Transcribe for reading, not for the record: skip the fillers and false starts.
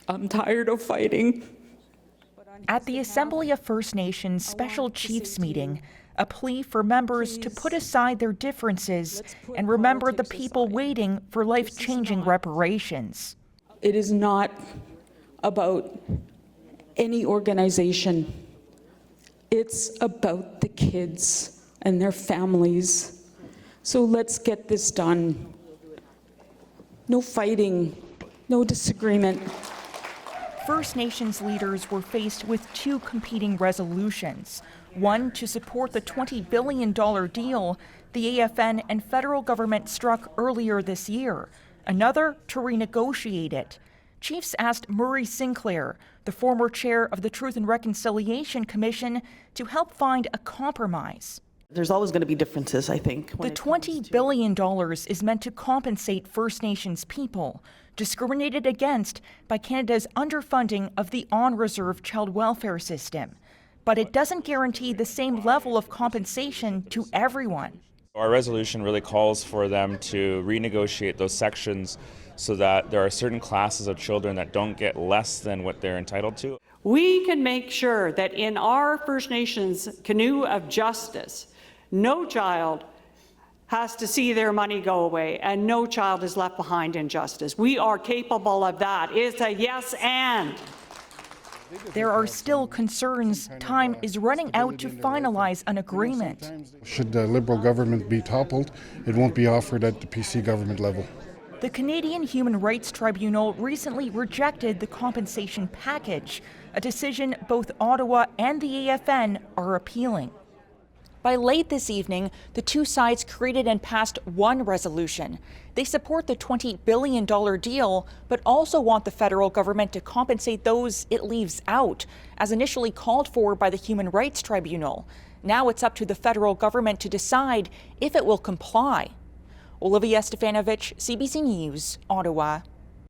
I'm tired of fighting. At the Assembly of First Nations Special Chiefs meeting, a plea for members to put aside their differences and remember the people waiting for life-changing reparations. It is not about any organization. It's about the kids and their families. So let's get this done. No fighting, no disagreement. First Nations leaders were faced with two competing resolutions. One to support the $20 billion deal the AFN and federal government struck earlier this year. Another to renegotiate it. Chiefs asked Murray Sinclair, the former chair of the Truth and Reconciliation Commission, to help find a compromise. There's always going to be differences, I think. The $20 billion is meant to compensate First Nations people discriminated against by Canada's underfunding of the on-reserve child welfare system. But it doesn't guarantee the same level of compensation to everyone. Our resolution really calls for them to renegotiate those sections so that there are certain classes of children that don't get less than what they're entitled to. We can make sure that in our First Nations canoe of justice, no child has to see their money go away and no child is left behind in justice. We are capable of that. It's a yes and. There are still concerns. Time is running out to finalize an agreement. Should the Liberal government be toppled, it won't be offered at the PC government level. The Canadian Human Rights Tribunal recently rejected the compensation package, a decision both Ottawa and the AFN are appealing. By late this evening, the two sides created and passed one resolution. They support the $20 billion deal, but also want the federal government to compensate those it leaves out, as initially called for by the Human Rights Tribunal. Now it's up to the federal government to decide if it will comply. Olivia Stefanovic, CBC News, Ottawa.